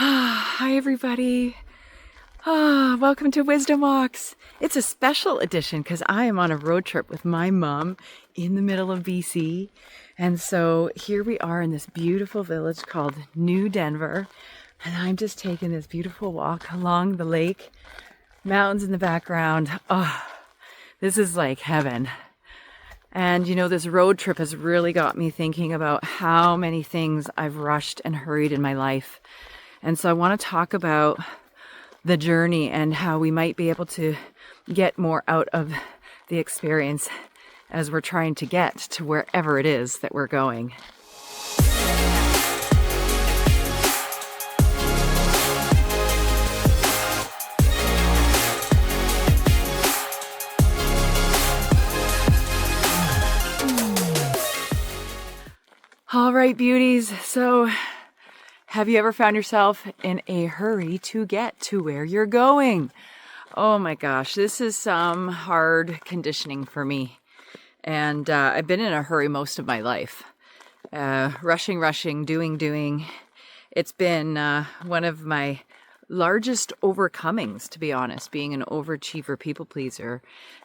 Hi, everybody. Welcome to Wisdom Walks. It's a special edition because I am on a road trip with my mom in the middle of BC. And so here we are in this beautiful village called New Denver. And I'm just taking this beautiful walk along the lake, mountains in the background. Oh, this is like heaven. And you know, this road trip has really got me thinking about how many things I've rushed and hurried in my life. And so I want to talk about the journey and how we might be able to get more out of the experience as we're trying to get to wherever it is that we're going. All right, beauties. So have you ever found yourself in a hurry to get to where you're going? Oh my gosh, this is some hard conditioning for me. And I've been in a hurry most of my life. Rushing, doing. It's been one of my largest overcomings, to be honest, being an overachiever, people pleaser.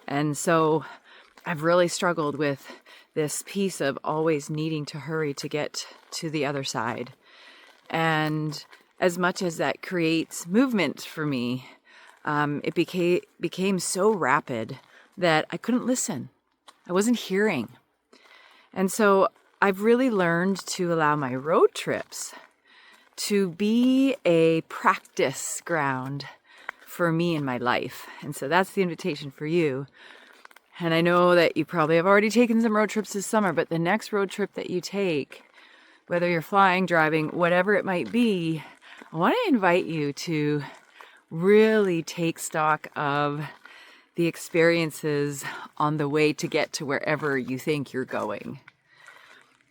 And so I've really struggled with this piece of always needing to hurry to get to the other side. And as much as that creates movement for me, it became so rapid that I couldn't listen. I wasn't hearing. And so I've really learned to allow my road trips to be a practice ground for me in my life. And so that's the invitation for you. And I know that you probably have already taken some road trips this summer, but the next road trip that you take, whether you're flying, driving, whatever it might be, I want to invite you to really take stock of the experiences on the way to get to wherever you think you're going.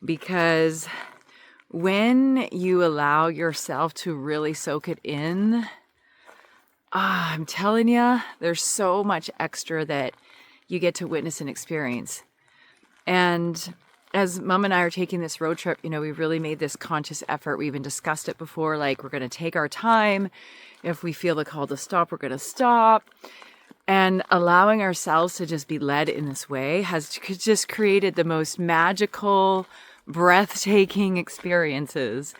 Because when you allow yourself to really soak it in, I'm telling you, there's so much extra that you get to witness and experience. And as Mom and I are taking this road trip, you know, we really made this conscious effort. We even discussed it before, like we're going to take our time. If we feel the call to stop, we're going to stop. And allowing ourselves to just be led in this way has just created the most magical, breathtaking experiences.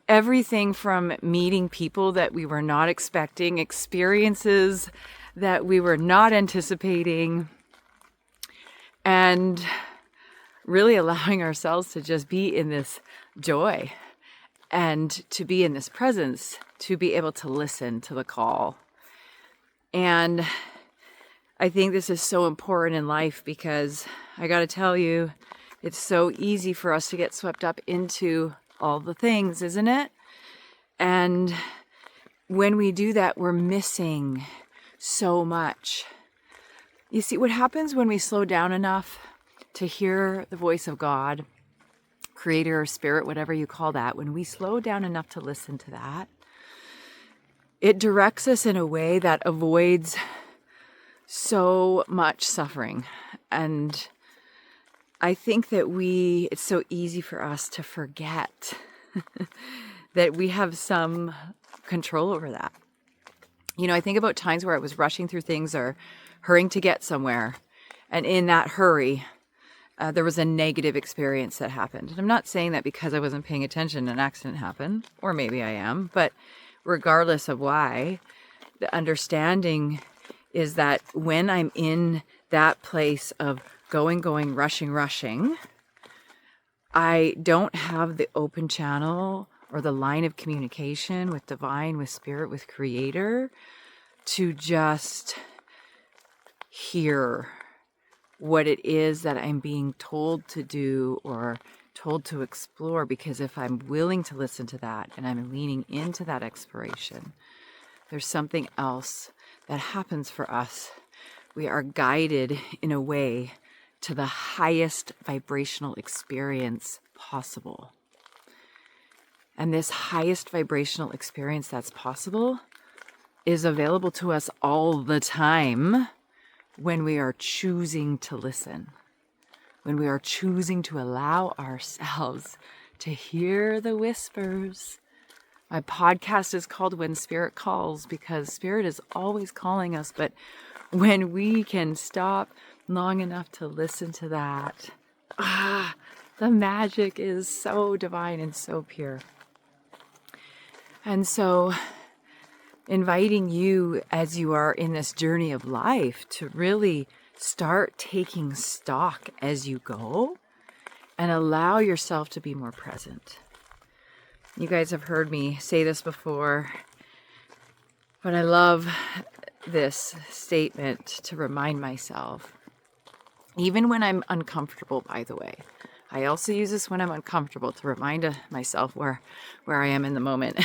Everything from meeting people that we were not expecting, experiences that we were not anticipating, and really allowing ourselves to just be in this joy and to be in this presence, to be able to listen to the call. And I think this is so important in life because I got to tell you, it's so easy for us to get swept up into all the things, isn't it? And when we do that, we're missing so much. You see, what happens when we slow down enough to hear the voice of God, creator or spirit, whatever you call that, when we slow down enough to listen to that, it directs us in a way that avoids so much suffering. And I think that it's so easy for us to forget that we have some control over that. You know, I think about times where I was rushing through things or hurrying to get somewhere. And in that hurry, there was a negative experience that happened. And I'm not saying that because I wasn't paying attention, an accident happened, or maybe I am, but regardless of why, the understanding is that when I'm in that place of going, rushing, I don't have the open channel or the line of communication with divine, with spirit, with creator, to just hear what it is that I'm being told to do or told to explore. Because if I'm willing to listen to that and I'm leaning into that exploration, there's something else that happens for us. We are guided in a way to the highest vibrational experience possible. And this highest vibrational experience that's possible is available to us all the time when we are choosing to listen, when we are choosing to allow ourselves to hear the whispers My podcast is called When Spirit Calls because Spirit is always calling us. But when we can stop long enough to listen to that, the magic is so divine and so pure. And so inviting you as you are in this journey of life to really start taking stock as you go and allow yourself to be more present. You guys have heard me say this before, but I love this statement to remind myself, even when I'm uncomfortable, by the way. I also use this when I'm uncomfortable to remind myself where I am in the moment.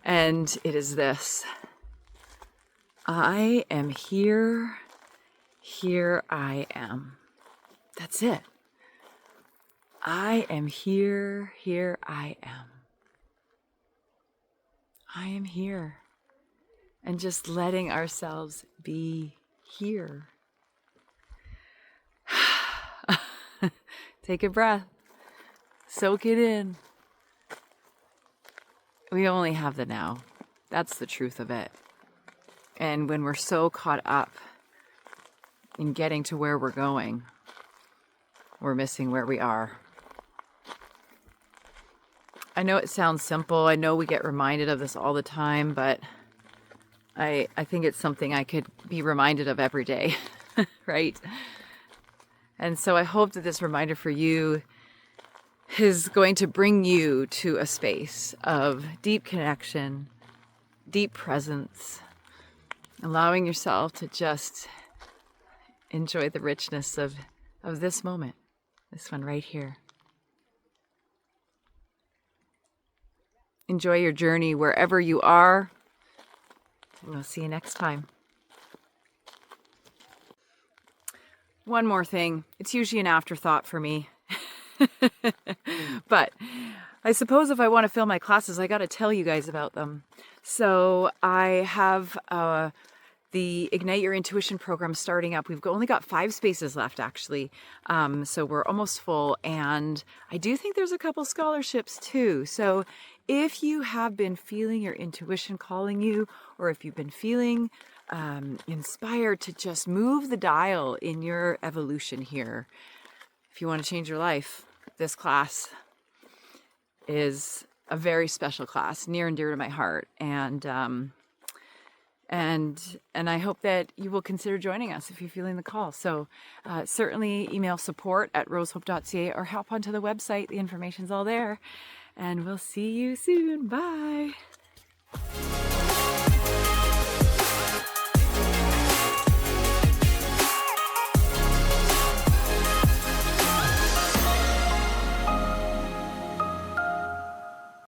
And it is this: I am here, here I am. That's it. I am here, here I am. I am here. And just letting ourselves be here. Take a breath. Soak it in. We only have the now. That's the truth of it. And when we're so caught up in getting to where we're going, we're missing where we are. I know it sounds simple. I know we get reminded of this all the time, but I think it's something I could be reminded of every day, right? And so I hope that this reminder for you is going to bring you to a space of deep connection, deep presence, allowing yourself to just enjoy the richness of this moment, this one right here. Enjoy your journey wherever you are. We'll see you next time. One more thing. It's usually an afterthought for me. But I suppose if I want to fill my classes, I got to tell you guys about them. So I have the Ignite Your Intuition program starting up. We've only got 5 spaces left, actually. So we're almost full. And I do think there's a couple scholarships too. So if you have been feeling your intuition calling you, or if you've been feeling inspired to just move the dial in your evolution here, if you want to change your life, this class is a very special class, near and dear to my heart. And I hope that you will consider joining us if you're feeling the call. So certainly email support@rosehope.ca or hop onto the website. The information's all there. And we'll see you soon. Bye.